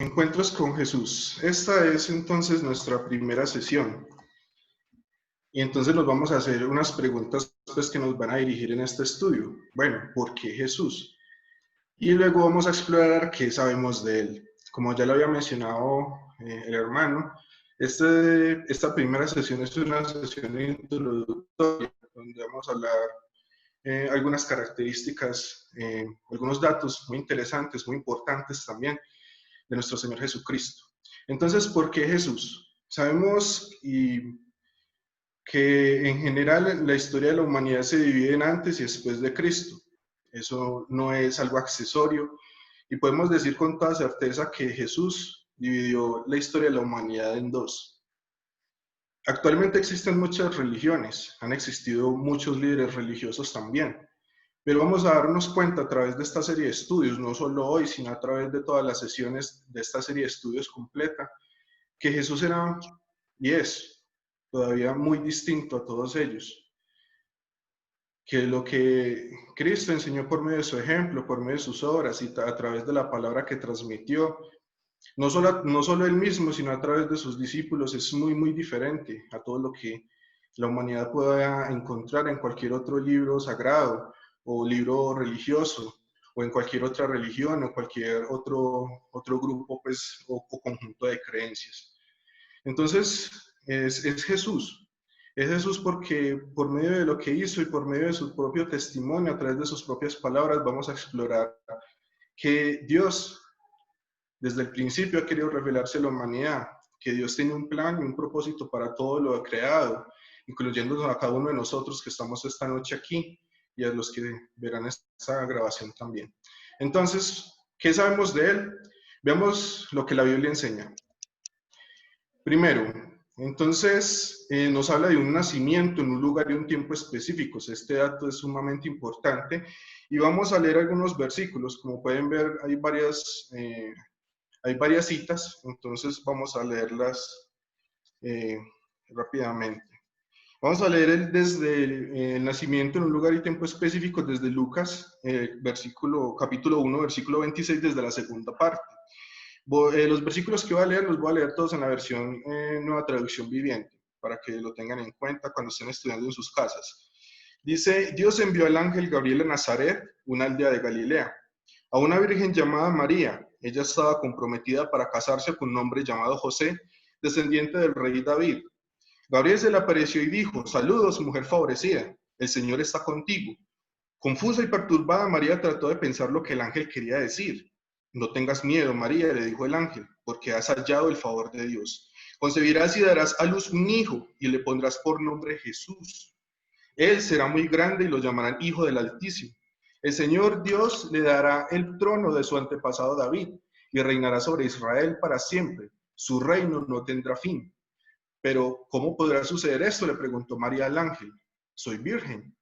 Encuentros con Jesús. Esta es entonces nuestra primera sesión. Y entonces nos vamos a hacer unas preguntas pues, que nos van a dirigir en este estudio. Bueno, ¿por qué Jesús? Y luego vamos a explorar qué sabemos de él. Como ya lo había mencionado el hermano, esta primera sesión es una sesión introductoria donde vamos a hablar algunas características, algunos datos muy interesantes, muy importantes también de nuestro Señor Jesucristo. Entonces, ¿por qué Jesús? Sabemos que en general la historia de la humanidad se divide en antes y después de Cristo. Eso no es algo accesorio y podemos decir con toda certeza que Jesús dividió la historia de la humanidad en dos. Actualmente existen muchas religiones, han existido muchos líderes religiosos también, pero vamos a darnos cuenta a través de esta serie de estudios, no solo hoy, sino a través de todas las sesiones de esta serie de estudios completa, que Jesús era y es todavía muy distinto a todos ellos. Que lo que Cristo enseñó por medio de su ejemplo, por medio de sus obras y a través de la palabra que transmitió, no solo él mismo, sino a través de sus discípulos, es muy, muy diferente a todo lo que la humanidad pueda encontrar en cualquier otro libro sagrado o libro religioso o en cualquier otra religión o cualquier otro grupo pues, o conjunto de creencias. Entonces, es Jesús. Es Jesús porque por medio de lo que hizo y por medio de su propio testimonio, a través de sus propias palabras, vamos a explorar que Dios desde el principio ha querido revelarse a la humanidad, que Dios tiene un plan y un propósito para todo lo creado, incluyendo a cada uno de nosotros que estamos esta noche aquí y a los que verán esta grabación también. Entonces, ¿qué sabemos de él? Veamos lo que la Biblia enseña. Primero, entonces nos habla de un nacimiento en un lugar y un tiempo específicos. Este dato es sumamente importante y vamos a leer algunos versículos. Como pueden ver, hay varias citas, entonces vamos a leerlas rápidamente. Vamos a leer desde el nacimiento en un lugar y tiempo específico desde Lucas, capítulo 1, versículo 26, desde la segunda parte. Los versículos que voy a leer los voy a leer todos en la versión Nueva Traducción Viviente, para que lo tengan en cuenta cuando estén estudiando en sus casas. Dice, Dios envió al ángel Gabriel a Nazaret, una aldea de Galilea, a una virgen llamada María. Ella estaba comprometida para casarse con un hombre llamado José, descendiente del rey David. Gabriel se le apareció y dijo, saludos, mujer favorecida, el Señor está contigo. Confusa y perturbada, María trató de pensar lo que el ángel quería decir. No tengas miedo, María, le dijo el ángel, porque has hallado el favor de Dios. Concebirás y darás a luz un hijo, y le pondrás por nombre Jesús. Él será muy grande y lo llamarán Hijo del Altísimo. El Señor Dios le dará el trono de su antepasado David, y reinará sobre Israel para siempre. Su reino no tendrá fin. Pero, ¿cómo podrá suceder esto?, le preguntó María al ángel. Soy virgen.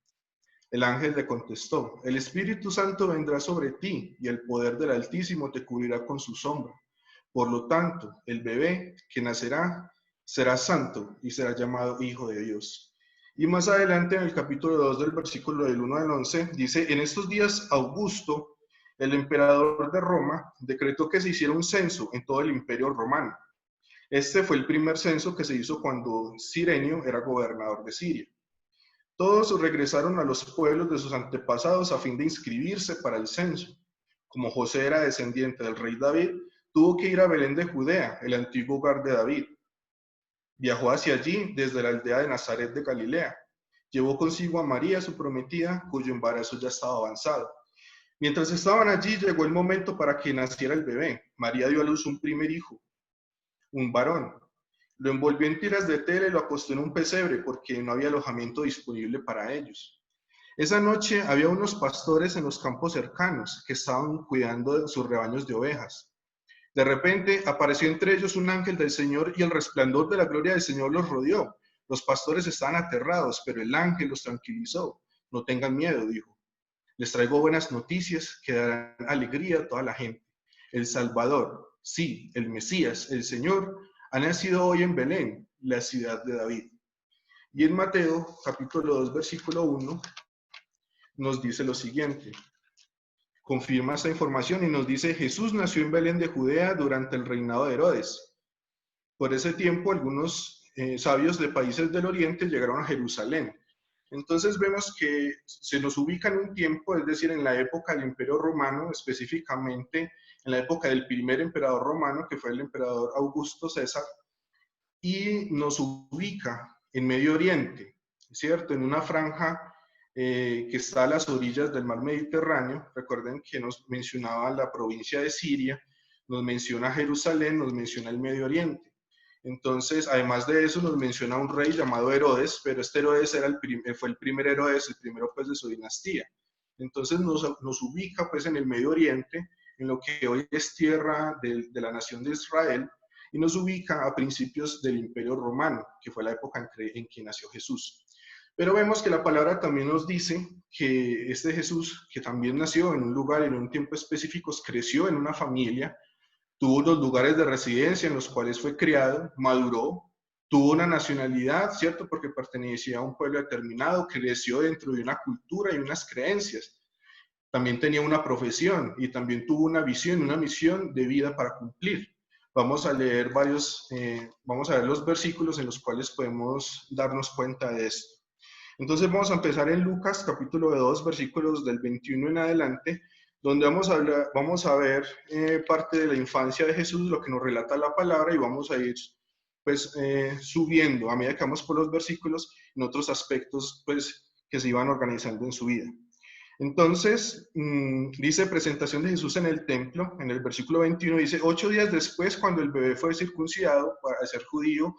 El ángel le contestó, el Espíritu Santo vendrá sobre ti y el poder del Altísimo te cubrirá con su sombra. Por lo tanto, el bebé que nacerá será santo y será llamado Hijo de Dios. Y más adelante en el capítulo 2 del versículo del 1 al 11, dice, en estos días Augusto, el emperador de Roma, decretó que se hiciera un censo en todo el imperio romano. Este fue el primer censo que se hizo cuando Cirenio era gobernador de Siria. Todos regresaron a los pueblos de sus antepasados a fin de inscribirse para el censo. Como José era descendiente del rey David, tuvo que ir a Belén de Judea, el antiguo hogar de David. Viajó hacia allí desde la aldea de Nazaret de Galilea. Llevó consigo a María, su prometida, cuyo embarazo ya estaba avanzado. Mientras estaban allí, llegó el momento para que naciera el bebé. María dio a luz un primer hijo, un varón. Lo envolvió en tiras de tela y lo acostó en un pesebre porque no había alojamiento disponible para ellos. Esa noche había unos pastores en los campos cercanos que estaban cuidando de sus rebaños de ovejas. De repente apareció entre ellos un ángel del Señor y el resplandor de la gloria del Señor los rodeó. Los pastores estaban aterrados, pero el ángel los tranquilizó. No tengan miedo, dijo. Les traigo buenas noticias que darán alegría a toda la gente. El Salvador, sí, el Mesías, el Señor, ha nacido hoy en Belén, la ciudad de David. Y en Mateo, capítulo 2, versículo 1, nos dice lo siguiente. confirma esta información y nos dice: Jesús nació en Belén de Judea durante el reinado de Herodes. Por ese tiempo, algunos sabios de países del oriente llegaron a Jerusalén. Entonces vemos que se nos ubica en un tiempo, es decir, en la época del Imperio Romano, específicamente en la época del primer emperador romano, que fue el emperador Augusto César, y nos ubica en Medio Oriente, ¿cierto? En una franja que está a las orillas del mar Mediterráneo. Recuerden que nos mencionaba la provincia de Siria, nos menciona Jerusalén, nos menciona el Medio Oriente. Entonces, además de eso, nos menciona un rey llamado Herodes, pero este Herodes era fue el primer Herodes, el primero pues de su dinastía. Entonces nos ubica pues en el Medio Oriente, en lo que hoy es tierra de la nación de Israel, y nos ubica a principios del Imperio Romano, que fue la época en que nació Jesús. Pero vemos que la palabra también nos dice que este Jesús, que también nació en un lugar, en un tiempo específico, creció en una familia, tuvo unos lugares de residencia en los cuales fue criado, maduró, tuvo una nacionalidad, ¿cierto? Porque pertenecía a un pueblo determinado, creció dentro de una cultura y unas creencias. También tenía una profesión y también tuvo una visión, una misión de vida para cumplir. Vamos a leer vamos a ver los versículos en los cuales podemos darnos cuenta de esto. Entonces vamos a empezar en Lucas capítulo 2, versículos del 21 en adelante, donde vamos a ver parte de la infancia de Jesús, lo que nos relata la palabra, y vamos a ir pues subiendo a medida que vamos por los versículos en otros aspectos pues que se iban organizando en su vida. Entonces, dice presentación de Jesús en el templo, en el versículo 21 dice: 8 días después, cuando el bebé fue circuncidado, para ser judío,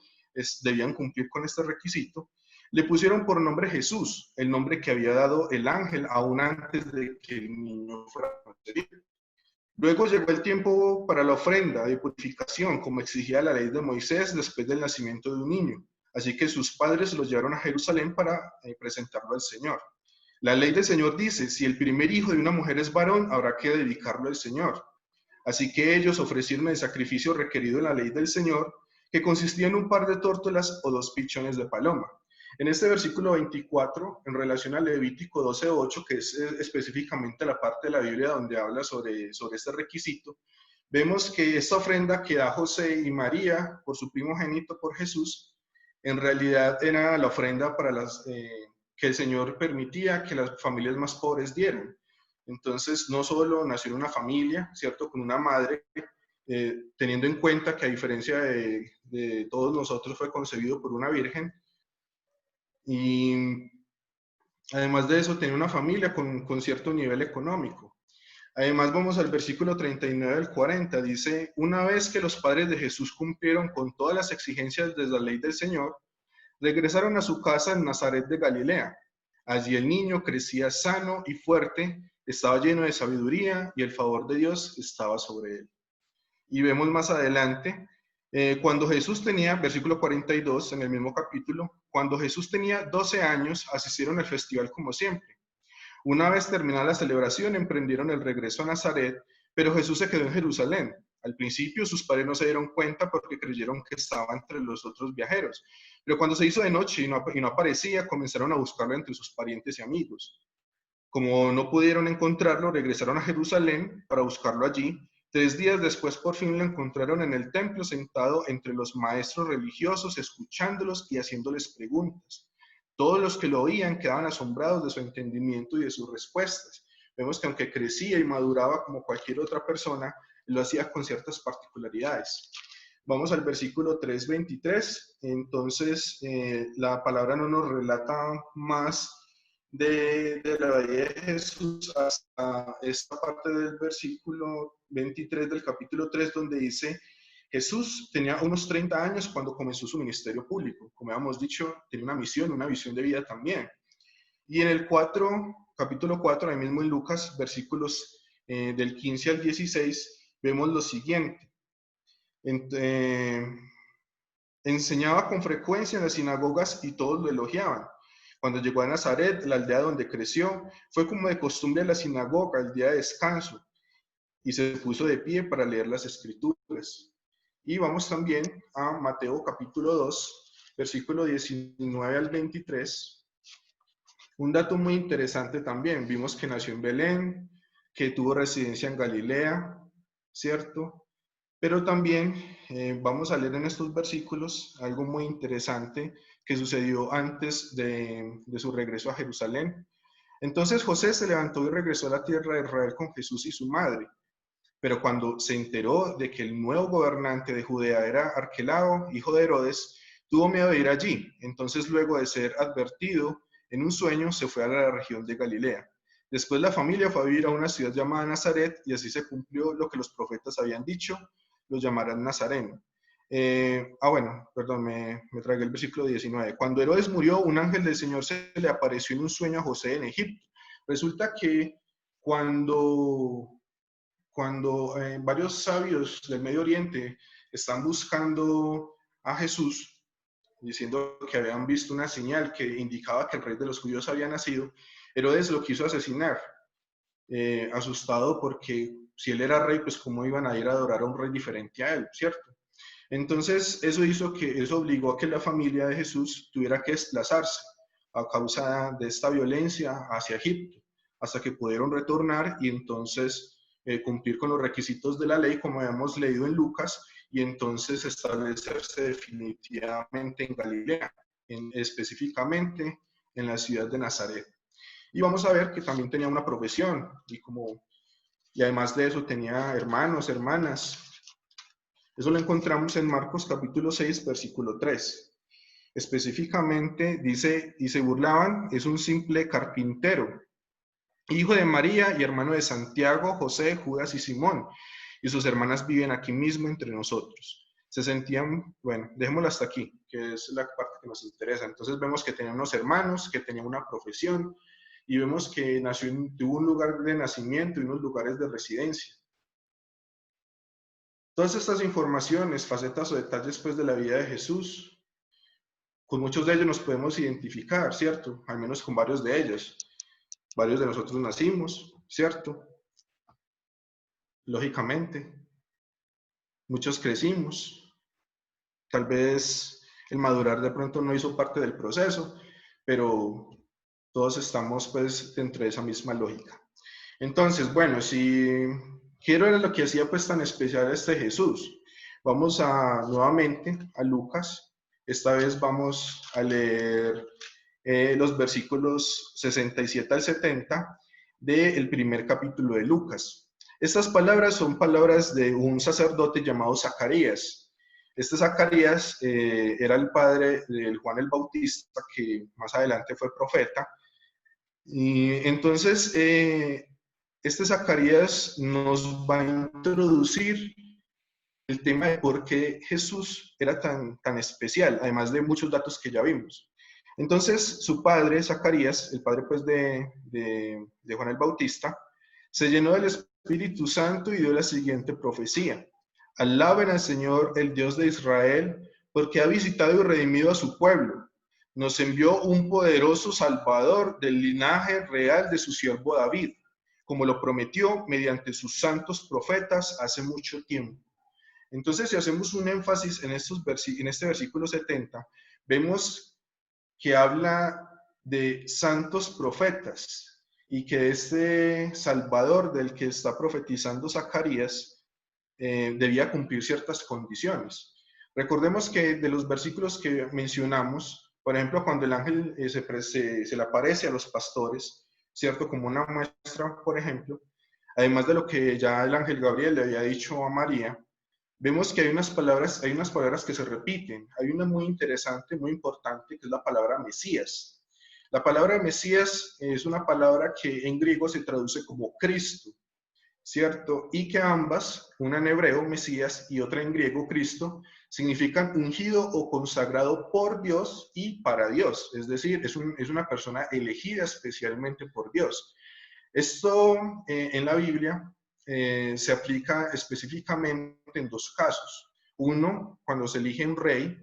debían cumplir con este requisito, le pusieron por nombre Jesús, el nombre que había dado el ángel aún antes de que el niño fuera concebido. Luego llegó el tiempo para la ofrenda de purificación, como exigía la ley de Moisés después del nacimiento de un niño. Así que sus padres lo llevaron a Jerusalén para presentarlo al Señor. La ley del Señor dice: si el primer hijo de una mujer es varón, habrá que dedicarlo al Señor. Así que ellos ofrecieron el sacrificio requerido en la ley del Señor, que consistía en un par de tórtolas o 2 pichones de paloma. En este versículo 24, en relación al Levítico 12:8, que es específicamente la parte de la Biblia donde habla sobre este requisito, vemos que esta ofrenda que da José y María por su primogénito, por Jesús, en realidad era la ofrenda para que el Señor permitía que las familias más pobres dieran. Entonces, no solo nació en una familia, ¿cierto?, con una madre, teniendo en cuenta que a diferencia de todos nosotros fue concebido por una virgen, y además de eso tenía una familia con cierto nivel económico. Además, vamos al versículo 39 al 40, dice: una vez que los padres de Jesús cumplieron con todas las exigencias de la ley del Señor, regresaron a su casa en Nazaret de Galilea. Allí el niño crecía sano y fuerte, estaba lleno de sabiduría y el favor de Dios estaba sobre él. Y vemos más adelante, cuando Jesús tenía, versículo 42, en el mismo capítulo, cuando Jesús tenía 12 años, asistieron al festival como siempre. Una vez terminada la celebración, emprendieron el regreso a Nazaret, pero Jesús se quedó en Jerusalén. Al principio sus padres no se dieron cuenta porque creyeron que estaba entre los otros viajeros. Pero cuando se hizo de noche y no aparecía, comenzaron a buscarlo entre sus parientes y amigos. Como no pudieron encontrarlo, regresaron a Jerusalén para buscarlo allí. 3 días después, por fin lo encontraron en el templo, sentado entre los maestros religiosos, escuchándolos y haciéndoles preguntas. Todos los que lo oían quedaban asombrados de su entendimiento y de sus respuestas. Vemos que aunque crecía y maduraba como cualquier otra persona, lo hacía con ciertas particularidades. Vamos al versículo 3:23. Entonces, la palabra no nos relata más de la vida de Jesús hasta esta parte del versículo 23 del capítulo 3, donde dice: Jesús tenía unos 30 años cuando comenzó su ministerio público. Como habíamos dicho, tenía una visión de vida también. Y en el capítulo 4, ahí mismo en Lucas, versículos del 15 al 16, vemos lo siguiente. Enseñaba con frecuencia en las sinagogas y todos lo elogiaban. Cuando llegó a Nazaret, la aldea donde creció, fue como de costumbre la sinagoga el día de descanso, y se puso de pie para leer las escrituras. Y vamos también a Mateo capítulo 2, versículo 19 al 23. Un dato muy interesante también: vimos que nació en Belén, que tuvo residencia en Galilea, ¿cierto? Pero también vamos a leer en estos versículos algo muy interesante que sucedió antes de su regreso a Jerusalén. Entonces José se levantó y regresó a la tierra de Israel con Jesús y su madre. Pero cuando se enteró de que el nuevo gobernante de Judea era Arquelao, hijo de Herodes, tuvo miedo de ir allí. Entonces, luego de ser advertido en un sueño, se fue a la región de Galilea. Después la familia fue a vivir a una ciudad llamada Nazaret, y así se cumplió lo que los profetas habían dicho: lo llamarán Nazareno. Bueno, perdón, me tragué el versículo 19. Cuando Herodes murió, un ángel del Señor se le apareció en un sueño a José en Egipto. Resulta que cuando varios sabios del Medio Oriente están buscando a Jesús, diciendo que habían visto una señal que indicaba que el rey de los judíos había nacido, Herodes lo quiso asesinar, asustado porque si él era rey, pues cómo iban a ir a adorar a un rey diferente a él, ¿cierto? Entonces eso obligó a que la familia de Jesús tuviera que desplazarse a causa de esta violencia hacia Egipto, hasta que pudieron retornar y entonces cumplir con los requisitos de la ley, como habíamos leído en Lucas, y entonces establecerse definitivamente en Galilea, específicamente en la ciudad de Nazaret. Y vamos a ver que también tenía una profesión, y además de eso tenía hermanos, hermanas. Eso lo encontramos en Marcos capítulo 6, versículo 3. Específicamente dice: y se burlaban, es un simple carpintero, hijo de María y hermano de Santiago, José, Judas y Simón, y sus hermanas viven aquí mismo entre nosotros. Se sentían, bueno, dejémoslo hasta aquí, que es la parte que nos interesa. Entonces vemos que tenía unos hermanos, que tenía una profesión, y vemos que tuvo un lugar de nacimiento y unos lugares de residencia. Todas estas informaciones, facetas o detalles pues de la vida de Jesús, con muchos de ellos nos podemos identificar, ¿cierto? Al menos con varios de ellos. Varios de nosotros nacimos, ¿cierto? Lógicamente. Muchos crecimos. Tal vez el madurar de pronto no hizo parte del proceso, pero todos estamos pues dentro de esa misma lógica. Entonces, bueno, si quiero ver lo que hacía pues tan especial este Jesús, vamos nuevamente a Lucas. Esta vez vamos a leer los versículos 67 al 70 del primer capítulo de Lucas. Estas palabras son palabras de un sacerdote llamado Zacarías. Este Zacarías era el padre de Juan el Bautista, que más adelante fue profeta. Y entonces, este Zacarías nos va a introducir el tema de por qué Jesús era tan especial, además de muchos datos que ya vimos. Entonces, su padre, Zacarías, el padre pues de Juan el Bautista, se llenó del Espíritu Santo y dio la siguiente profecía: alaben al Señor, el Dios de Israel, porque ha visitado y redimido a su pueblo. Nos envió un poderoso Salvador del linaje real de su siervo David, como lo prometió mediante sus santos profetas hace mucho tiempo. Entonces, si hacemos un énfasis en este versículo 70, vemos que habla de santos profetas y que este Salvador del que está profetizando Zacarías debía cumplir ciertas condiciones. Recordemos que de los versículos que mencionamos, por ejemplo, cuando el ángel se le aparece a los pastores, ¿cierto? Como una muestra, por ejemplo, además de lo que ya el ángel Gabriel le había dicho a María, vemos que hay unas palabras que se repiten. Hay una muy interesante, muy importante, que es la palabra Mesías. La palabra Mesías es una palabra que en griego se traduce como Cristo, ¿cierto? Y que ambas, una en hebreo, Mesías, y otra en griego, Cristo, significan ungido o consagrado por Dios y para Dios. Es decir, es una persona elegida especialmente por Dios. Esto en la Biblia se aplica específicamente en dos casos. Uno, cuando se elige un rey,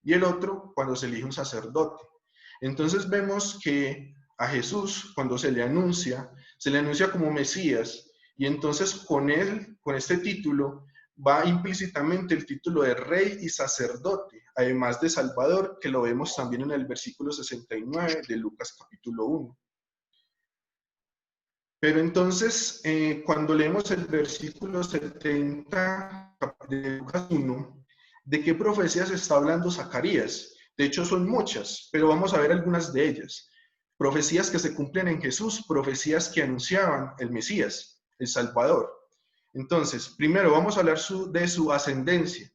y el otro, cuando se elige un sacerdote. Entonces vemos que a Jesús, cuando se le anuncia como Mesías, y entonces con él, con este título, va implícitamente el título de rey y sacerdote, además de Salvador, que lo vemos también en el versículo 69 de Lucas capítulo 1. Pero entonces, cuando leemos el versículo 70 de Lucas 1, ¿de qué profecías está hablando Zacarías? De hecho, son muchas, pero vamos a ver algunas de ellas. Profecías que se cumplen en Jesús, profecías que anunciaban el Mesías, el Salvador. Entonces, primero vamos a hablar de su ascendencia.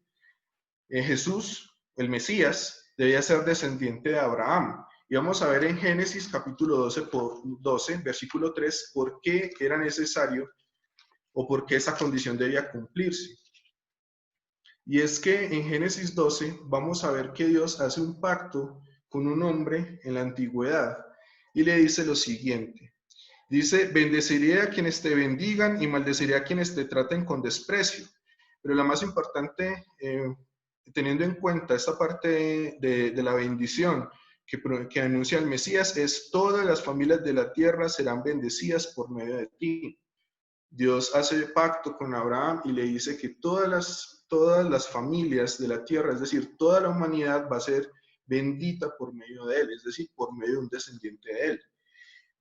Jesús, el Mesías, debía ser descendiente de Abraham. Y vamos a ver en Génesis capítulo 12, versículo 3, por qué era necesario o por qué esa condición debía cumplirse. Y es que en Génesis 12 vamos a ver que Dios hace un pacto con un hombre en la antigüedad y le dice lo siguiente. Dice, bendeciré a quienes te bendigan y maldeciré a quienes te traten con desprecio. Pero la más importante, teniendo en cuenta esta parte de la bendición que anuncia el Mesías, es todas las familias de la tierra serán bendecidas por medio de ti. Dios hace pacto con Abraham y le dice que todas las familias de la tierra, es decir, toda la humanidad va a ser bendita por medio de él, es decir, por medio de un descendiente de él.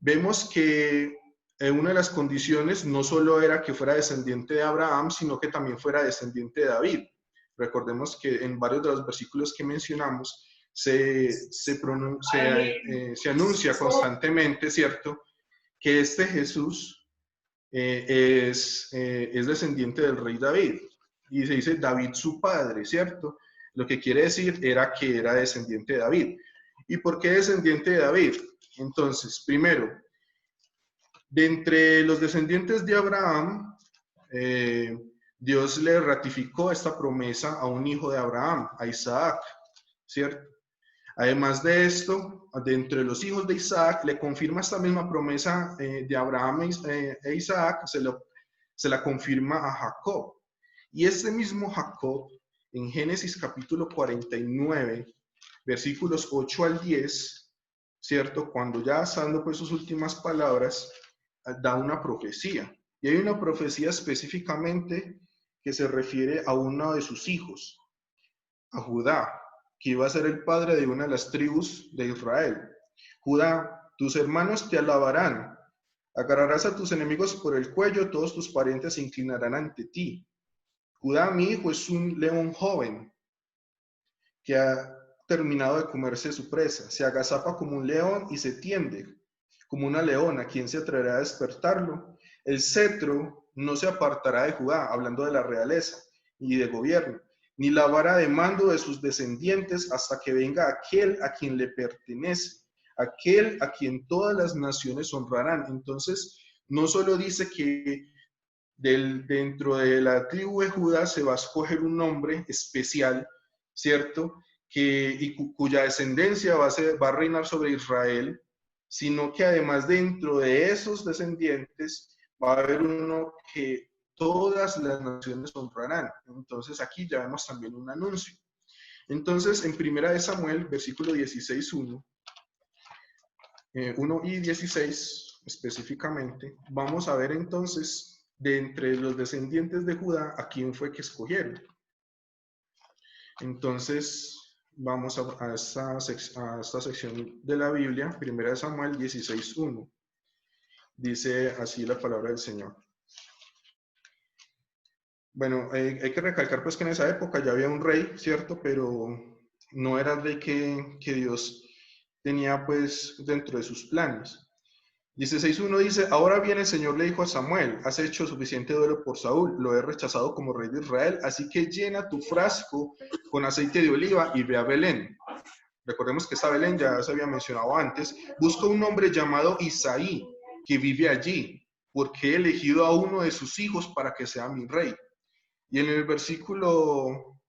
Vemos que una de las condiciones no solo era que fuera descendiente de Abraham, sino que también fuera descendiente de David. Recordemos que en varios de los versículos que mencionamos se anuncia constantemente, ¿cierto?, que este Jesús es descendiente del rey David. Y se dice David su padre, ¿cierto? Lo que quiere decir era que era descendiente de David. ¿Y por qué descendiente de David? Entonces, primero, de entre los descendientes de Abraham, Dios le ratificó esta promesa a un hijo de Abraham, a Isaac, ¿cierto? Además de esto, de entre los hijos de Isaac, le confirma esta misma promesa de Abraham e Isaac, se la confirma a Jacob. Y ese mismo Jacob, en Génesis capítulo 49, versículos 8 al 10, ¿cierto? Cuando ya estando pues sus últimas palabras, da una profecía. Y hay una profecía específicamente que se refiere a uno de sus hijos, a Judá, que iba a ser el padre de una de las tribus de Israel. Judá, tus hermanos te alabarán, agarrarás a tus enemigos por el cuello, todos tus parientes se inclinarán ante ti. Judá, mi hijo, es un león joven que ha terminado de comerse su presa, se agazapa como un león y se tiende como una leona. ¿Quién se atreverá a despertarlo? El cetro no se apartará de Judá, hablando de la realeza y de gobierno, ni la vara de mando de sus descendientes hasta que venga aquel a quien le pertenece, aquel a quien todas las naciones honrarán. Entonces, no solo dice que dentro de la tribu de Judá se va a escoger un nombre especial, ¿cierto? Cuya descendencia va a reinar sobre Israel, sino que además dentro de esos descendientes va a haber uno que todas las naciones honrarán. Entonces aquí ya vemos también un anuncio. Entonces en 1 Samuel, versículo 16, 1 y 16 específicamente, vamos a ver entonces de entre los descendientes de Judá a quién fue que escogieron. Entonces vamos a esta sección de la Biblia, 1 Samuel 16, 1. Dice así la palabra del Señor. Bueno, hay que recalcar pues que en esa época ya había un rey, ¿cierto? Pero no era el rey que Dios tenía pues dentro de sus planes. 16.1 dice, ahora bien el Señor le dijo a Samuel, has hecho suficiente duelo por Saúl, lo he rechazado como rey de Israel, así que llena tu frasco con aceite de oliva y ve a Belén. Recordemos que esta Belén ya se había mencionado antes. Busca un hombre llamado Isaí, que vive allí, porque he elegido a uno de sus hijos para que sea mi rey. Y en el versículo,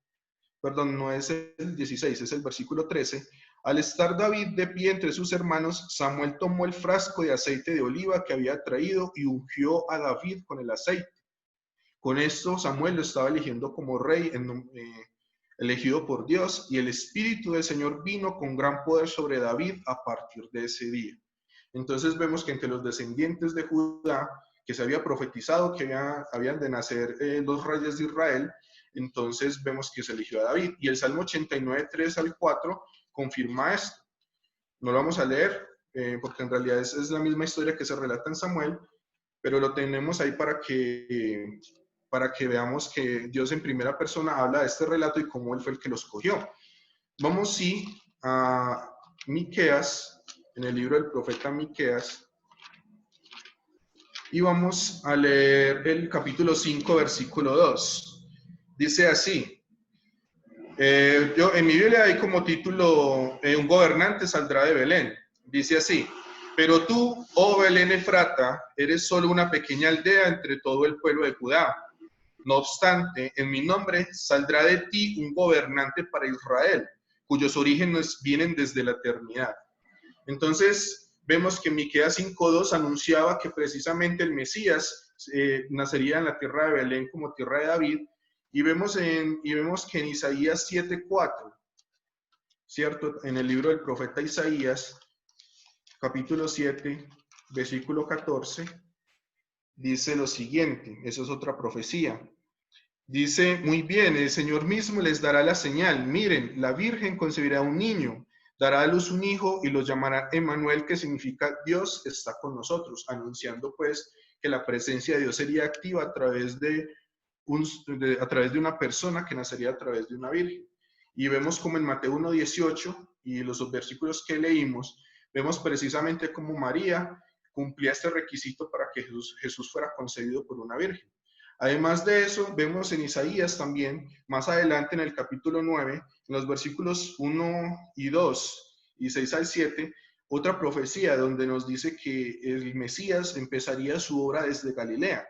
perdón, no es el 16, es el versículo 13. Al estar David de pie entre sus hermanos, Samuel tomó el frasco de aceite de oliva que había traído y ungió a David con el aceite. Con esto Samuel lo estaba eligiendo como rey, elegido por Dios, y el Espíritu del Señor vino con gran poder sobre David a partir de ese día. Entonces vemos que entre los descendientes de Judá, que se había profetizado que habían de nacer los reyes de Israel, entonces vemos que se eligió a David. Y el Salmo 89, 3 al 4 confirma esto. No lo vamos a leer porque en realidad es la misma historia que se relata en Samuel, pero lo tenemos ahí para que veamos que Dios en primera persona habla de este relato y cómo Él fue el que lo escogió. Vamos sí a Miqueas, en el libro del profeta Miqueas, y vamos a leer el capítulo 5, versículo 2. Dice así, yo en mi Biblia hay como título, un gobernante saldrá de Belén. Dice así, pero tú, oh Belén Efrata, eres solo una pequeña aldea entre todo el pueblo de Judá. No obstante, en mi nombre saldrá de ti un gobernante para Israel, cuyos orígenes vienen desde la eternidad. Entonces, vemos que Miqueas 5:2 anunciaba que precisamente el Mesías nacería en la tierra de Belén como tierra de David, y vemos que en Isaías 7:4, ¿cierto? En el libro del profeta Isaías, capítulo 7, versículo 14, dice lo siguiente, eso es otra profecía. Dice, muy bien, el Señor mismo les dará la señal. Miren, la Virgen concebirá un niño, dará a luz un hijo y lo llamará Emmanuel, que significa Dios está con nosotros, anunciando pues que la presencia de Dios sería activa a través de una persona que nacería a través de una virgen. Y vemos como en Mateo 1:18 y los versículos que leímos, vemos precisamente cómo María cumplía este requisito para que Jesús fuera concebido por una virgen. Además de eso, vemos en Isaías también, más adelante en el capítulo 9, en los versículos 1 y 2 y 6 al 7, otra profecía donde nos dice que el Mesías empezaría su obra desde Galilea.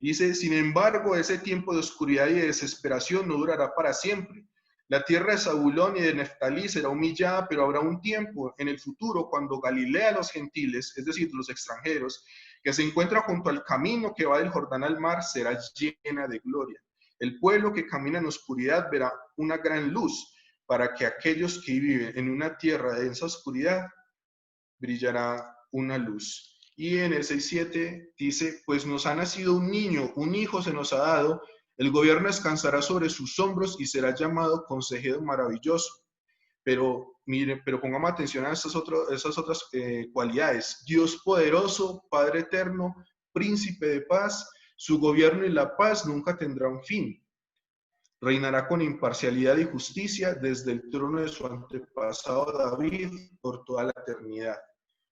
Dice, sin embargo, ese tiempo de oscuridad y de desesperación no durará para siempre. La tierra de Zabulón y de Neftalí será humillada, pero habrá un tiempo en el futuro cuando Galilea, los gentiles, es decir, los extranjeros, que se encuentra junto al camino que va del Jordán al mar, será llena de gloria. El pueblo que camina en oscuridad verá una gran luz, para que aquellos que viven en una tierra de densa oscuridad, brillará una luz. Y en el 6:7 dice, pues nos ha nacido un niño, un hijo se nos ha dado, el gobierno descansará sobre sus hombros y será llamado Consejero Maravilloso. Pero miren, pero pongamos atención a esas otras cualidades. Dios poderoso, Padre eterno, Príncipe de paz, su gobierno y la paz nunca tendrán fin. Reinará con imparcialidad y justicia desde el trono de su antepasado David por toda la eternidad.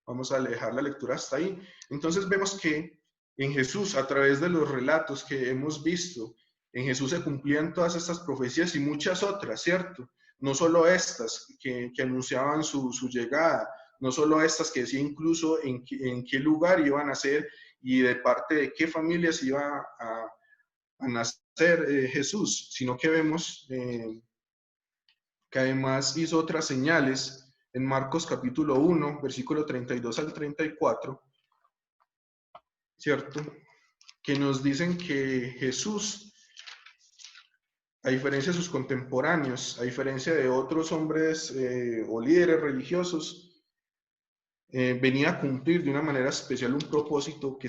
Vamos a dejar la lectura hasta ahí. Entonces vemos que en Jesús, a través de los relatos que hemos visto, en Jesús se cumplían todas estas profecías y muchas otras, ¿cierto? No solo estas que anunciaban su llegada, no solo estas que decían incluso en qué lugar iban a ser y de parte de qué familias iba a nacer Jesús, sino que vemos que además hizo otras señales en Marcos capítulo 1, versículo 32 al 34, ¿cierto? Que nos dicen que Jesús, a diferencia de sus contemporáneos, a diferencia de otros hombres o líderes religiosos, venía a cumplir de una manera especial un propósito que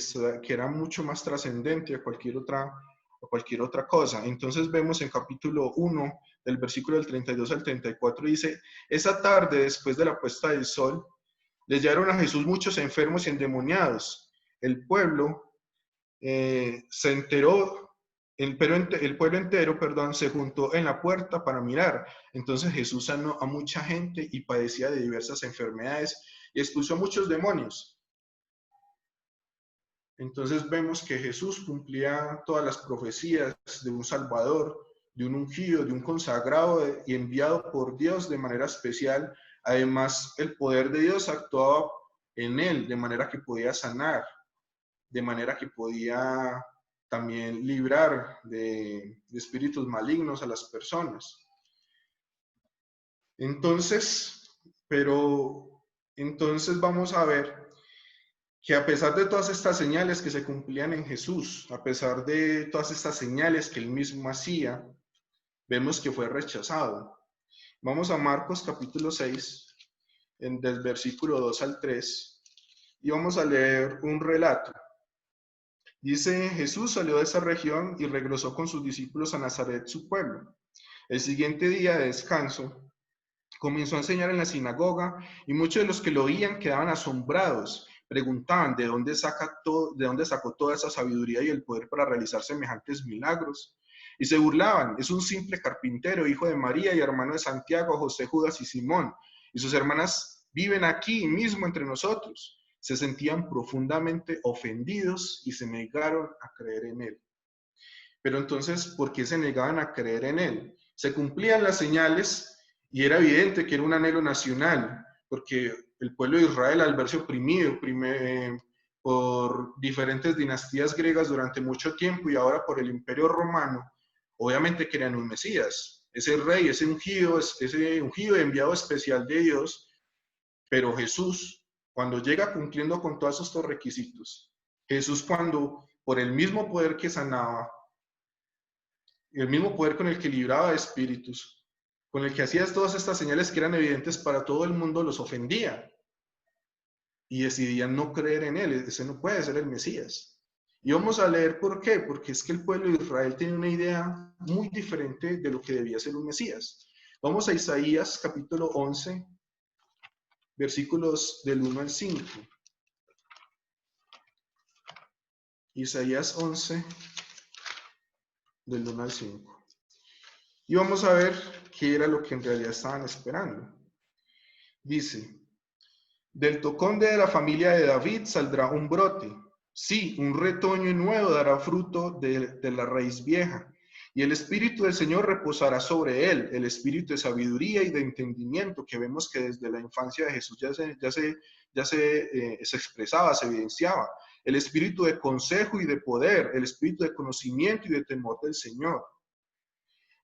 era mucho más trascendente a cualquier otra cosa. Entonces vemos en capítulo 1, del versículo del 32 al 34, dice, esa tarde, después de la puesta del sol, les llevaron a Jesús muchos enfermos y endemoniados. El pueblo se enteró, el pueblo entero, perdón, se juntó en la puerta para mirar. Entonces Jesús sanó a mucha gente y padecía de diversas enfermedades y expulsó muchos demonios. Entonces vemos que Jesús cumplía todas las profecías de un Salvador, de un ungido, de un consagrado y enviado por Dios de manera especial. Además, el poder de Dios actuaba en él, de manera que podía sanar, de manera que podía también librar de espíritus malignos a las personas. Entonces vamos a ver que a pesar de todas estas señales que se cumplían en Jesús, a pesar de todas estas señales que él mismo hacía, vemos que fue rechazado. Vamos a Marcos capítulo 6, del versículo 2 al 3, y vamos a leer un relato. Dice, Jesús salió de esa región y regresó con sus discípulos a Nazaret, su pueblo. El siguiente día de descanso, comenzó a enseñar en la sinagoga y muchos de los que lo oían quedaban asombrados. preguntaban de dónde sacó toda esa sabiduría y el poder para realizar semejantes milagros. Y se burlaban, es un simple carpintero, hijo de María y hermano de Santiago, José, Judas y Simón, y sus hermanas viven aquí mismo entre nosotros. Se sentían profundamente ofendidos y se negaron a creer en él. Pero entonces, ¿por qué se negaban a creer en él? Se cumplían las señales y era evidente que era un anhelo nacional, porque el pueblo de Israel, al verse oprimido por diferentes dinastías griegas durante mucho tiempo y ahora por el Imperio Romano, obviamente querían un Mesías, ese rey, ese ungido enviado especial de Dios. Pero Jesús, cuando llega cumpliendo con todos estos requisitos, Jesús cuando por el mismo poder que sanaba, el mismo poder con el que libraba de espíritus, con el que hacía todas estas señales que eran evidentes para todo el mundo, los ofendía y decidían no creer en él. Ese no puede ser el Mesías. Y vamos a leer por qué, porque es que el pueblo de Israel tiene una idea muy diferente de lo que debía ser un Mesías. Vamos a Isaías capítulo 11, versículos del 1 al 5. Isaías 11, del 1 al 5. Y vamos a ver qué era lo que en realidad estaban esperando. Dice, del tocón de la familia de David saldrá un brote. Sí, un retoño nuevo dará fruto de la raíz vieja. Y el Espíritu del Señor reposará sobre él, el Espíritu de sabiduría y de entendimiento, que vemos que desde la infancia de Jesús se expresaba, se evidenciaba. El Espíritu de consejo y de poder, el Espíritu de conocimiento y de temor del Señor.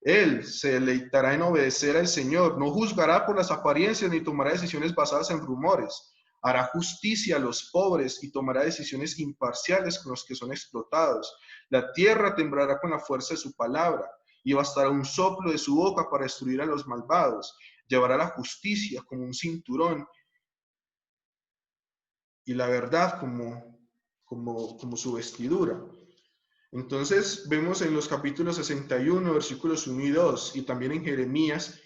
Él se deleitará en obedecer al Señor, no juzgará por las apariencias ni tomará decisiones basadas en rumores. Hará justicia a los pobres y tomará decisiones imparciales con los que son explotados. La tierra temblará con la fuerza de su palabra y bastará un soplo de su boca para destruir a los malvados. Llevará la justicia como un cinturón y la verdad como su vestidura. Entonces vemos en los capítulos 61, versículos 1 y 2, y también en Jeremías,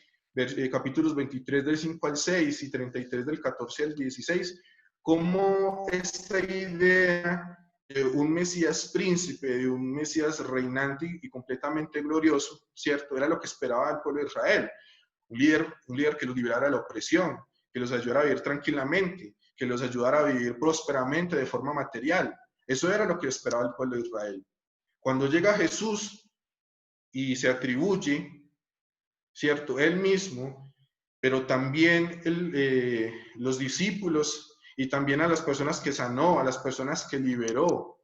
capítulos 23 del 5 al 6 y 33 del 14 al 16, cómo esta idea de un Mesías príncipe, de un Mesías reinante y completamente glorioso, ¿cierto? Era lo que esperaba el pueblo de Israel. Un líder que los liberara de la opresión, que los ayudara a vivir tranquilamente, que los ayudara a vivir prósperamente de forma material. Eso era lo que esperaba el pueblo de Israel. Cuando llega Jesús y se atribuye, ¿cierto? Él mismo, pero también los discípulos y también a las personas que sanó, a las personas que liberó,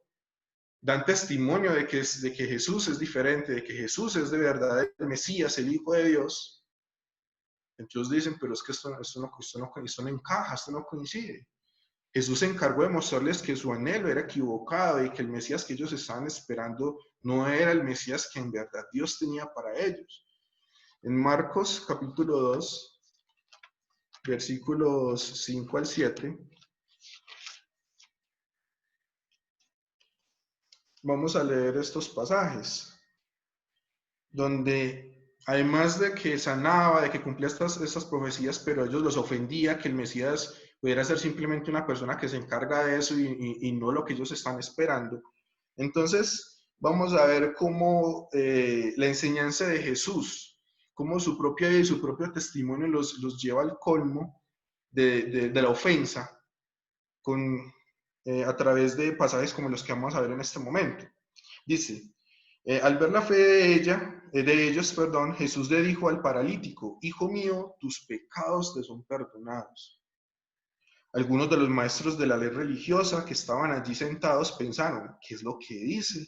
dan testimonio de que Jesús es diferente, de que Jesús es de verdad el Mesías, el Hijo de Dios. Entonces dicen, pero es que esto no encaja, esto no coincide. Jesús se encargó de mostrarles que su anhelo era equivocado y que el Mesías que ellos estaban esperando no era el Mesías que en verdad Dios tenía para ellos. En Marcos capítulo 2, versículos 5 al 7, vamos a leer estos pasajes, donde además de que sanaba, de que cumplía estas profecías, pero a ellos los ofendía que el Mesías pudiera ser simplemente una persona que se encarga de eso y no lo que ellos están esperando. Entonces, vamos a ver cómo la enseñanza de Jesús, cómo su propia vida y su propio testimonio los lleva al colmo de la ofensa a través de pasajes como los que vamos a ver en este momento. Dice, al ver la fe de ellos, Jesús le dijo al paralítico, hijo mío, tus pecados te son perdonados. Algunos de los maestros de la ley religiosa que estaban allí sentados pensaron, ¿qué es lo que dice?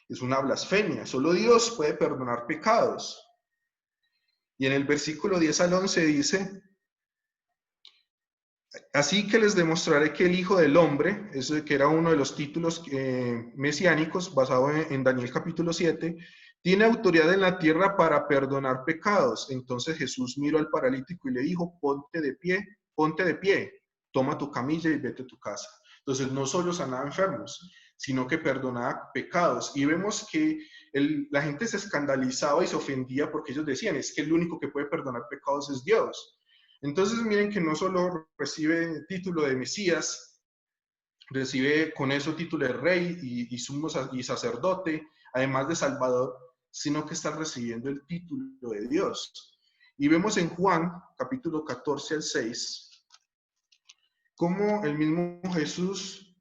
Es una blasfemia, solo Dios puede perdonar pecados. Y en el versículo 10 al 11 dice, así que les demostraré que el Hijo del Hombre, eso que era uno de los títulos mesiánicos basado en Daniel capítulo 7, tiene autoridad en la tierra para perdonar pecados. Entonces Jesús miró al paralítico y le dijo, ponte de pie, toma tu camilla y vete a tu casa. Entonces no solo sanaba enfermos, sino que perdonaba pecados. Y vemos que la gente se escandalizaba y se ofendía porque ellos decían, es que el único que puede perdonar pecados es Dios. Entonces miren que no solo recibe el título de Mesías, recibe con eso título de rey y sumo y sacerdote, además de Salvador, sino que está recibiendo el título de Dios. Y vemos en Juan, capítulo 14 al 6, cómo el mismo Jesús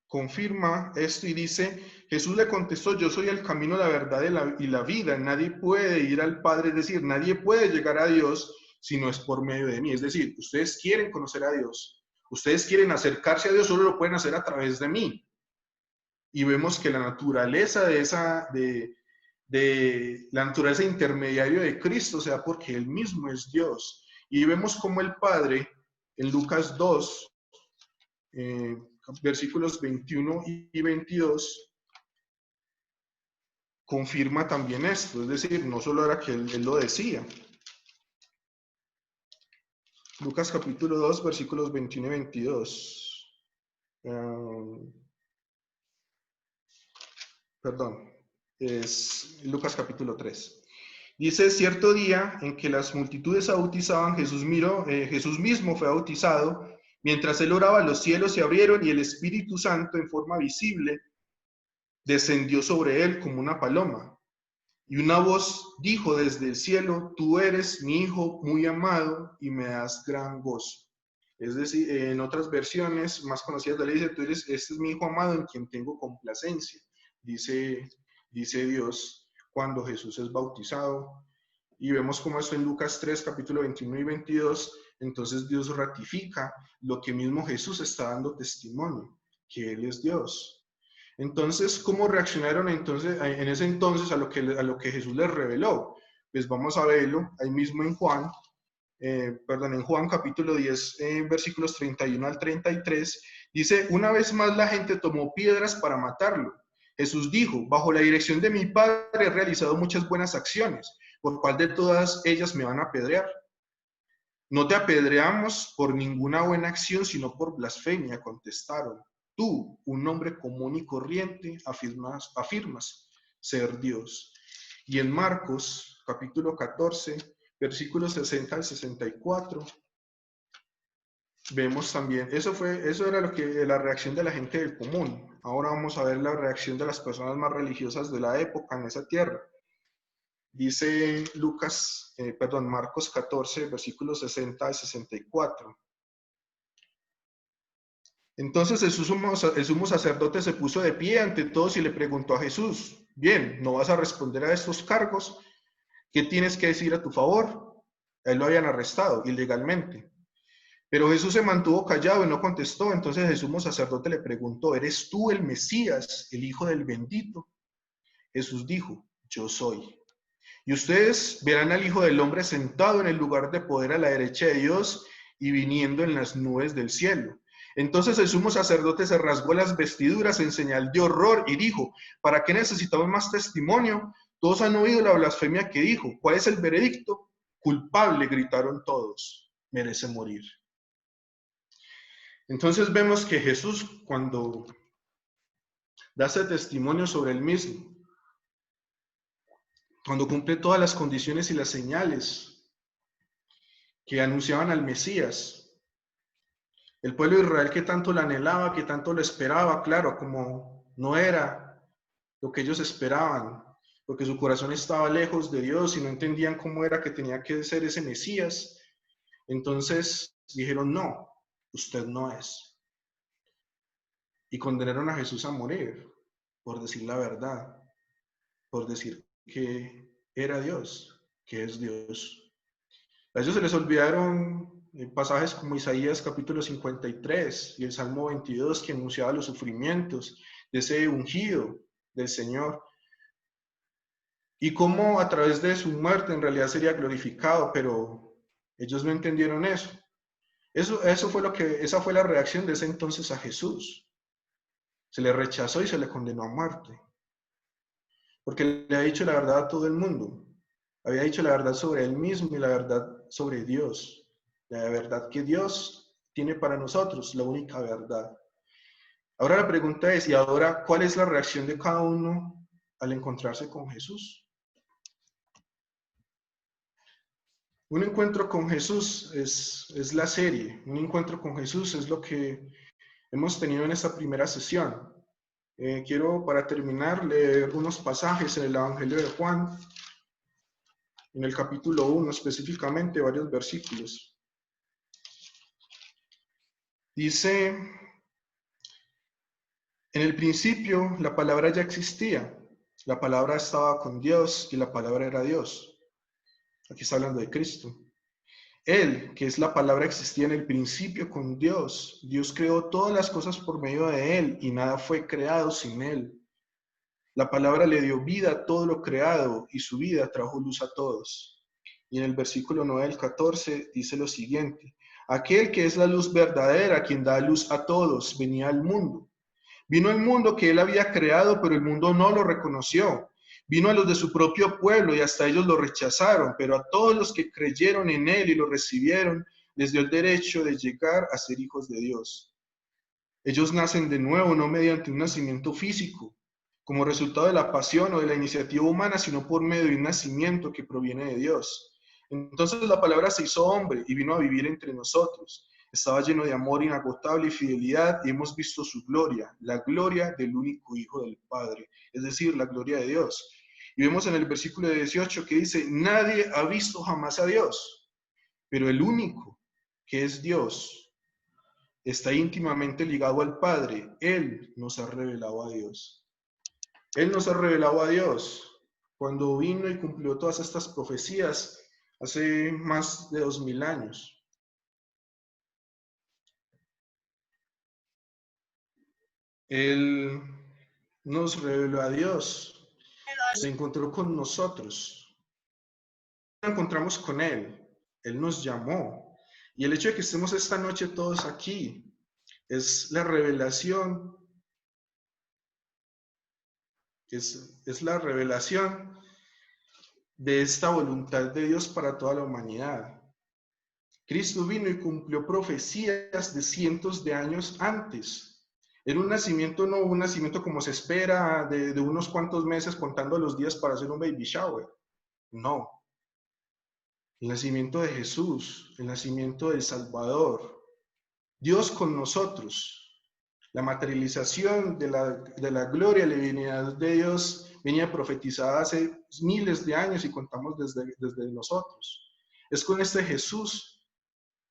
confirma esto y dice, Jesús le contestó, yo soy el camino, la verdad y la vida, nadie puede ir al Padre, es decir, nadie puede llegar a Dios si no es por medio de mí. Es decir, ustedes quieren conocer a Dios, ustedes quieren acercarse a Dios, solo lo pueden hacer a través de mí. Y vemos que la naturaleza de la naturaleza intermediaria de Cristo, o sea, porque Él mismo es Dios. Y vemos como el Padre, en Lucas 2, versículos 21 y 22, confirma también esto. Es decir, no solo era que él lo decía. Lucas capítulo 2, versículos 21 y 22. Perdón, es Lucas capítulo 3. Dice, cierto día en que las multitudes bautizaban, Jesús mismo fue bautizado. Mientras él oraba, los cielos se abrieron y el Espíritu Santo, en forma visible, descendió sobre él como una paloma. Y una voz dijo desde el cielo, tú eres mi Hijo muy amado y me das gran gozo. Es decir, en otras versiones más conocidas de la ley dice, este es mi Hijo amado en quien tengo complacencia. Dice Dios cuando Jesús es bautizado. Y vemos cómo esto en Lucas 3, capítulo 21 y 22, entonces Dios ratifica lo que mismo Jesús está dando testimonio, que Él es Dios. Entonces, ¿cómo reaccionaron entonces, en ese entonces a lo que Jesús les reveló? Pues vamos a verlo ahí mismo en Juan, en Juan capítulo 10, versículos 31 al 33, dice, una vez más la gente tomó piedras para matarlo. Jesús dijo, bajo la dirección de mi Padre he realizado muchas buenas acciones, ¿por cuál de todas ellas me van a apedrear? No te apedreamos por ninguna buena acción, sino por blasfemia, contestaron. Tú, un hombre común y corriente, afirmas ser Dios. Y en Marcos, capítulo 14, versículos 60 al 64, vemos también, eso era la reacción de la gente del común. Ahora vamos a ver la reacción de las personas más religiosas de la época en esa tierra. Dice Marcos 14, versículos 60 al 64. Entonces el sumo sacerdote se puso de pie ante todos y le preguntó a Jesús, bien, ¿no vas a responder a estos cargos? ¿Qué tienes que decir a tu favor? A él lo habían arrestado ilegalmente. Pero Jesús se mantuvo callado y no contestó. Entonces el sumo sacerdote le preguntó, ¿eres tú el Mesías, el Hijo del Bendito? Jesús dijo, yo soy. Y ustedes verán al Hijo del Hombre sentado en el lugar de poder a la derecha de Dios y viniendo en las nubes del cielo. Entonces el sumo sacerdote se rasgó las vestiduras en señal de horror y dijo, ¿para qué necesitamos más testimonio? Todos han oído la blasfemia que dijo. ¿Cuál es el veredicto? Culpable, gritaron todos. Merece morir. Entonces vemos que Jesús, cuando da ese testimonio sobre él mismo, cuando cumple todas las condiciones y las señales que anunciaban al Mesías, el pueblo de Israel que tanto lo anhelaba, que tanto lo esperaba, claro, como no era lo que ellos esperaban, porque su corazón estaba lejos de Dios y no entendían cómo era que tenía que ser ese Mesías, entonces dijeron, no, usted no es. Y condenaron a Jesús a morir por decir la verdad, por decir que era Dios, que es Dios. A ellos se les olvidaron pasajes como Isaías capítulo 53 y el Salmo 22 que anunciaba los sufrimientos de ese ungido del Señor y cómo a través de su muerte en realidad sería glorificado, pero ellos no entendieron eso. Esa fue la reacción de ese entonces a Jesús. Se le rechazó y se le condenó a muerte, porque le ha dicho la verdad a todo el mundo. Había dicho la verdad sobre él mismo y la verdad sobre Dios. La verdad que Dios tiene para nosotros, la única verdad. Ahora la pregunta es, ¿y ahora cuál es la reacción de cada uno al encontrarse con Jesús? Un encuentro con Jesús es la serie. Un encuentro con Jesús es lo que hemos tenido en esta primera sesión. Quiero, para terminar, leer unos pasajes en el Evangelio de Juan, en el capítulo 1 específicamente, varios versículos. Dice, en el principio la palabra ya existía, la palabra estaba con Dios y la palabra era Dios. Aquí está hablando de Cristo. Él, que es la palabra, existía en el principio con Dios. Dios creó todas las cosas por medio de Él y nada fue creado sin Él. La palabra le dio vida a todo lo creado y su vida trajo luz a todos. Y en el versículo 9 del 14 dice lo siguiente: aquel que es la luz verdadera, quien da luz a todos, venía al mundo. Vino al mundo que él había creado, pero el mundo no lo reconoció. Vino a los de su propio pueblo y hasta ellos lo rechazaron, pero a todos los que creyeron en él y lo recibieron, les dio el derecho de llegar a ser hijos de Dios. Ellos nacen de nuevo, no mediante un nacimiento físico, como resultado de la pasión o de la iniciativa humana, sino por medio de un nacimiento que proviene de Dios. Entonces la palabra se hizo hombre y vino a vivir entre nosotros. Estaba lleno de amor inagotable y fidelidad, y hemos visto su gloria, la gloria del único Hijo del Padre, es decir, la gloria de Dios. Y vemos en el versículo 18 que dice: nadie ha visto jamás a Dios, pero el único, que es Dios, está íntimamente ligado al Padre. Él nos ha revelado a Dios. Él nos ha revelado a Dios cuando vino y cumplió todas estas profecías hace más de 2000 años. Él nos reveló a Dios, se encontró con nosotros, nos encontramos con Él, Él nos llamó. Y el hecho de que estemos esta noche todos aquí es la revelación, es la revelación de esta voluntad de Dios para toda la humanidad. Cristo vino y cumplió profecías de cientos de años antes. Era un nacimiento, no un nacimiento como se espera de unos cuantos meses contando los días para hacer un baby shower. No. El nacimiento de Jesús, el nacimiento del Salvador, Dios con nosotros, la materialización de la gloria y la divinidad de Dios venía profetizada hace miles de años y contamos desde nosotros. Es con este Jesús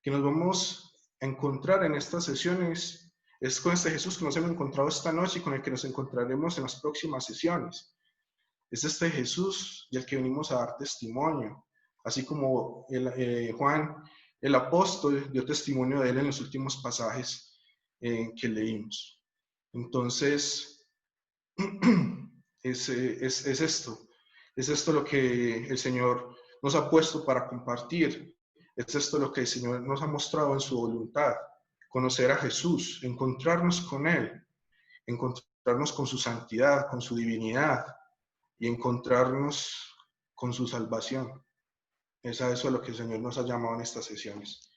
que nos vamos a encontrar en estas sesiones. Es con este Jesús que nos hemos encontrado esta noche y con el que nos encontraremos en las próximas sesiones. Es este Jesús del que venimos a dar testimonio, así como Juan, el apóstol, dio testimonio de él en los últimos pasajes que leímos. Entonces, es esto lo que el Señor nos ha puesto para compartir. Es esto lo que el Señor nos ha mostrado en su voluntad: conocer a Jesús, encontrarnos con Él, encontrarnos con su santidad, con su divinidad y encontrarnos con su salvación. Es a eso a lo que el Señor nos ha llamado en estas sesiones.